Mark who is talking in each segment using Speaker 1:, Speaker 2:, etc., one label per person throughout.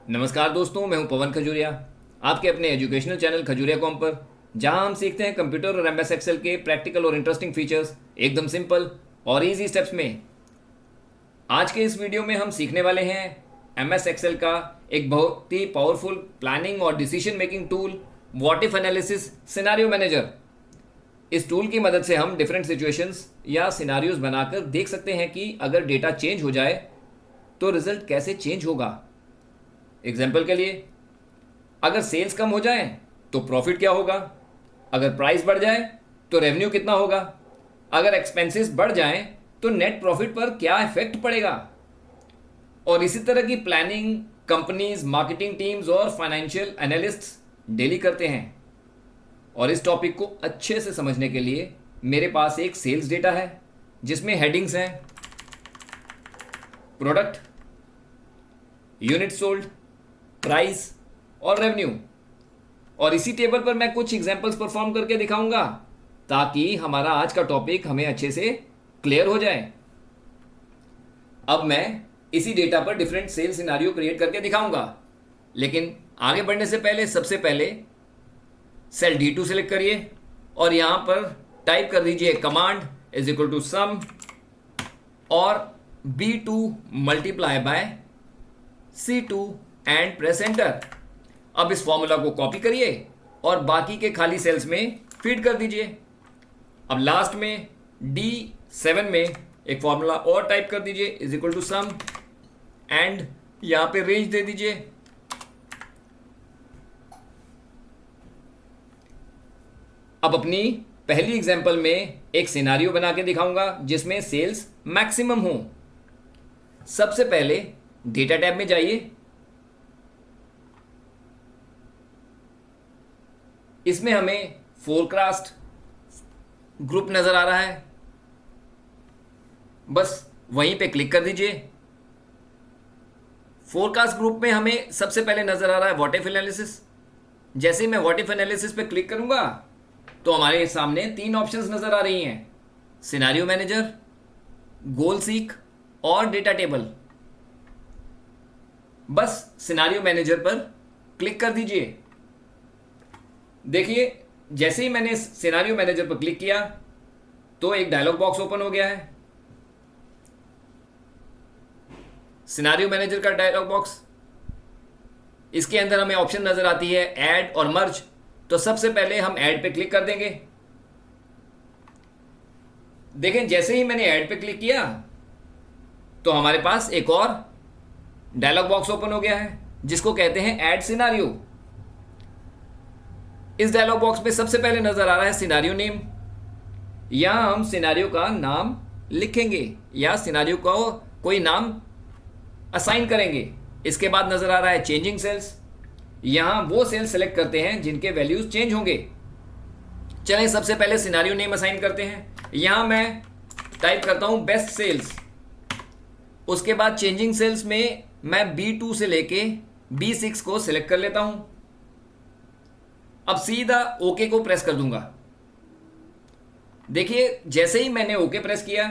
Speaker 1: नमस्कार दोस्तों, मैं हूं पवन खजूरिया, आपके अपने एजुकेशनल चैनल खजूरिया कॉम पर, जहां हम सीखते हैं कंप्यूटर और एमएस एक्सेल के प्रैक्टिकल और इंटरेस्टिंग फीचर्स एकदम सिंपल और इजी स्टेप्स में। आज के इस वीडियो में हम सीखने वाले हैं एमएस एक्सेल का एक बहुत ही पावरफुल प्लानिंग और decision making tool, what if analysis scenario manager. इस टूल की मदद से हम डिफरेंट सिचुएशंस या सिनारियोज बनाकर देख सकते हैं कि अगर डेटा चेंज हो जाए तो रिजल्ट कैसे चेंज होगा। एग्जाम्पल के लिए, अगर सेल्स कम हो जाए तो प्रॉफिट क्या होगा, अगर प्राइस बढ़ जाए तो रेवेन्यू कितना होगा, अगर एक्सपेंसेस बढ़ जाएं तो नेट प्रॉफिट पर क्या इफेक्ट पड़ेगा। और इसी तरह की प्लानिंग कंपनीज, मार्केटिंग टीम्स और फाइनेंशियल एनालिस्ट्स डेली करते हैं। और इस टॉपिक को अच्छे से समझने के लिए मेरे पास एक सेल्स डेटा है जिसमें हेडिंग्स हैं प्रोडक्ट, यूनिट सोल्ड, प्राइस और रेवेन्यू। और इसी टेबल पर मैं कुछ एग्जांपल्स परफॉर्म करके दिखाऊंगा ताकि हमारा आज का टॉपिक हमें अच्छे से क्लियर हो जाए। अब मैं इसी डेटा पर डिफरेंट सेल्स सिनेरियो क्रिएट करके दिखाऊंगा, लेकिन आगे बढ़ने से पहले सबसे पहले सेल D2 सेलेक्ट करिए और यहां पर टाइप कर दीजिए कमांड इज इक्वल टू सम और B2 multiply by C2 and press enter. अब इस फॉर्मूला को कॉपी करिए और बाकी के खाली सेल्स में फीड कर दीजिए। अब लास्ट में D7 में एक फॉर्मूला और टाइप कर दीजिए is equal to sum and यहां पे रेंज दे दीजिए। अब अपनी पहली एग्जांपल में एक सिनेरियो बना के दिखाऊंगा जिसमें सेल्स मैक्सिमम हो। सबसे पहले डेटा टैब में जाइए, इसमें हमें फोरकास्ट ग्रुप नजर आ रहा है, बस वहीं पे क्लिक कर दीजिए। फोरकास्ट ग्रुप में हमें सबसे पहले नजर आ रहा है व्हाट इफ एनालिसिस। जैसे ही मैं व्हाट इफ एनालिसिस पे क्लिक करूंगा तो हमारे सामने तीन ऑप्शंस नजर आ रही हैं, सिनेरियो मैनेजर, गोल सीक और डेटा टेबल। बस सिनेरियो मैनेजर पर क्लिक कर दीजिए। देखिए, जैसे ही मैंने सिनेरियो मैनेजर पर क्लिक किया तो एक डायलॉग बॉक्स ओपन हो गया है, सिनेरियो मैनेजर का डायलॉग बॉक्स। इसके अंदर हमें ऑप्शन नजर आती है ऐड और मर्ज। तो सबसे पहले हम ऐड पे क्लिक कर देंगे। देखें, जैसे ही मैंने ऐड पे क्लिक किया तो हमारे पास एक और डायलॉग बॉक्स ओपन हो गया है जिसको कहते हैं ऐड सिनेरियो। इस डायलॉग बॉक्स में सबसे पहले नजर आ रहा है सिनेरियो नेम। यहां हम सिनेरियो का नाम लिखेंगे या सिनेरियो को कोई नाम असाइन करेंगे। इसके बाद नजर आ रहा है चेंजिंग सेल्स। यहां वो सेल्स सेलेक्ट करते हैं जिनके वैल्यूज चेंज होंगे। चलें सबसे पहले सिनेरियो नेम असाइन करते हैं। यहां मैं टाइप करता हूं बेस्ट सेल्स। उसके बाद चेंजिंग सेल्स में मैं B2 से लेके B6 को सिलेक्ट कर लेता हूं। अब सीधा ओके को प्रेस कर दूंगा। देखिए, जैसे ही मैंने ओके प्रेस किया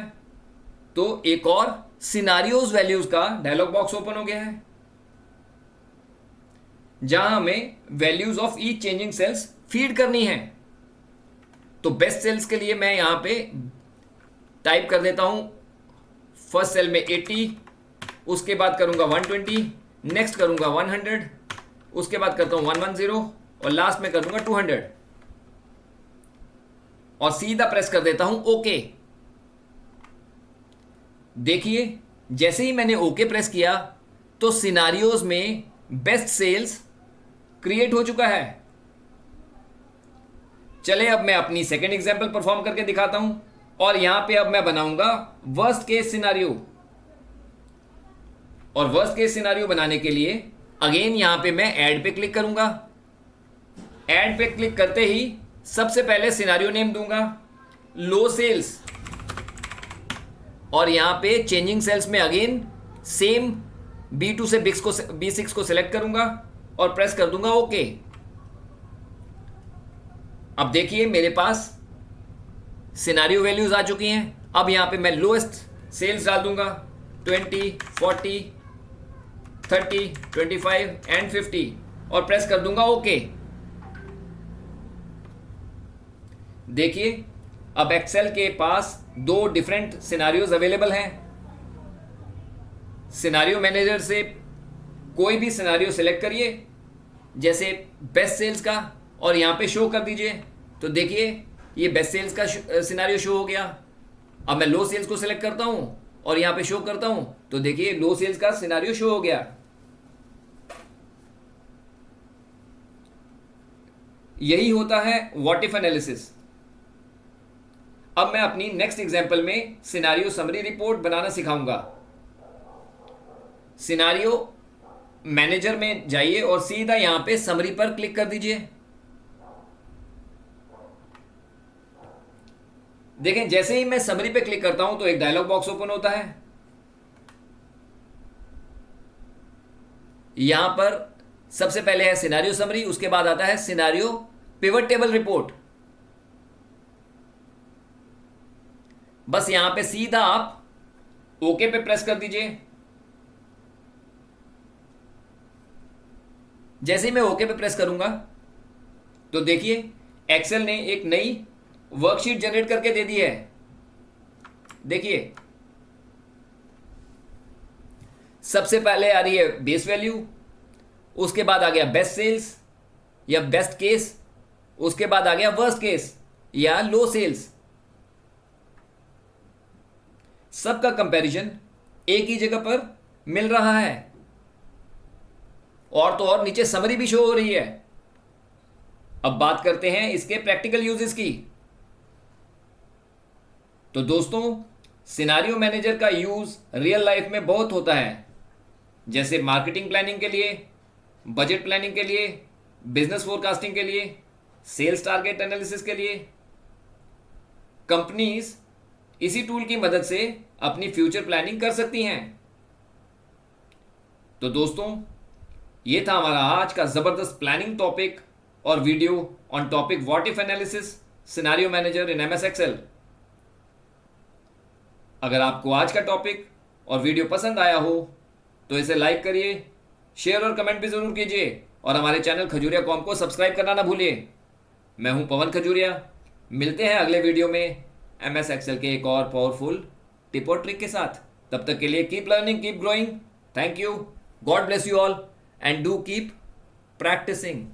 Speaker 1: तो एक और सिनारियोज वैल्यूज का डायलॉग बॉक्स ओपन हो गया है जहां हमें values of each changing cells feed करनी है। तो बेस्ट सेल्स के लिए मैं यहां पे टाइप कर देता हूं फर्स्ट सेल में 80, उसके बाद करूंगा 120, नेक्स्ट करूंगा 100, उसके बाद करता हूं 110 और लास्ट में कर दूंगा 200 और सीधा प्रेस कर देता हूं ओके। देखिए, जैसे ही मैंने ओके प्रेस किया तो सिनारियोज में बेस्ट सेल्स क्रिएट हो चुका है। चले अब मैं अपनी सेकेंड एग्जांपल परफॉर्म करके दिखाता हूं और यहां पे अब मैं बनाऊंगा वर्स्ट केस सिनेरियो। और वर्स्ट केस सिनेरियो बनाने के लिए अगेन यहां पे मैं ऐड पे क्लिक करूंगा। ऐड पे क्लिक करते ही सबसे पहले सिनेरियो नेम दूंगा लो सेल्स और यहां पे चेंजिंग सेल्स में अगेन सेम B2 से B6 को सिलेक्ट करूंगा और प्रेस कर दूंगा ओके। अब देखिए, मेरे पास सिनेरियो वैल्यूज आ चुकी हैं। अब यहां पे मैं लोएस्ट सेल्स डाल दूंगा 20, 40, 30, 25 एंड 50 और प्रेस कर दूंगा ओके। देखिए अब एक्सेल के पास दो डिफरेंट सिनारियोज अवेलेबल हैं। सिनारियो मैनेजर से कोई भी सिनारियो सिलेक्ट करिए, जैसे बेस्ट सेल्स का, और यहां पे शो कर दीजिए। तो देखिए ये बेस्ट सेल्स का सिनारियो शो हो गया। अब मैं लो सेल्स को सिलेक्ट करता हूं और यहां पे शो करता हूं, तो देखिए लो सेल्स का सिनारियो शो हो गया। यही होता है व्हाट इफ एनालिसिस। अब मैं अपनी नेक्स्ट एग्जांपल में सिनारियो समरी रिपोर्ट बनाना सिखाऊंगा। सिनारियो मैनेजर में जाइए और सीधा यहां पे समरी पर क्लिक कर दीजिए। देखें जैसे ही मैं समरी पे क्लिक करता हूं तो एक डायलॉग बॉक्स ओपन होता है। यहां पर सबसे पहले है सिनारियो समरी, उसके बाद आता है सिनारियो पिवट टेबल रिपोर्ट। बस यहां पे सीधा आप ओके पे प्रेस कर दीजिए। जैसे ही मैं ओके पे प्रेस करूंगा तो देखिए एक्सेल ने एक नई वर्कशीट जनरेट करके दे दी है। देखिए सबसे पहले आ रही है बेस वैल्यू, उसके बाद आ गया बेस्ट सेल्स या बेस्ट केस, उसके बाद आ गया वर्स्ट केस या लो सेल्स। सबका कंपैरिजन एक ही जगह पर मिल रहा है, और तो और नीचे समरी भी शो हो रही है। अब बात करते हैं इसके प्रैक्टिकल यूजेस की। तो दोस्तों सिनारियो मैनेजर का यूज रियल लाइफ में बहुत होता है, जैसे मार्केटिंग प्लानिंग के लिए, बजट प्लानिंग के लिए, बिजनेस फोरकास्टिंग के लिए, सेल्स टारगेट एनालिसिस के लिए। कंपनीज इसी टूल की मदद से अपनी फ्यूचर प्लानिंग कर सकती हैं। तो दोस्तों ये था हमारा आज का जबरदस्त प्लानिंग टॉपिक और video on topic what if analysis scenario manager in MS Excel. अगर आपको आज का टॉपिक और वीडियो पसंद आया हो तो इसे लाइक करिए, शेयर और कमेंट भी जरूर कीजिए, और हमारे चैनल खजूरिया कॉम को सब्सक्राइब करना ना भूलिए। मैं हूं पवन खजूरिया, मिलते हैं अगले वीडियो में एमएस एक्सेल के एक और पावरफुल टिप और ट्रिक के साथ। तब तक के लिए keep learning, keep growing. Thank you, God bless you all, and do keep practising.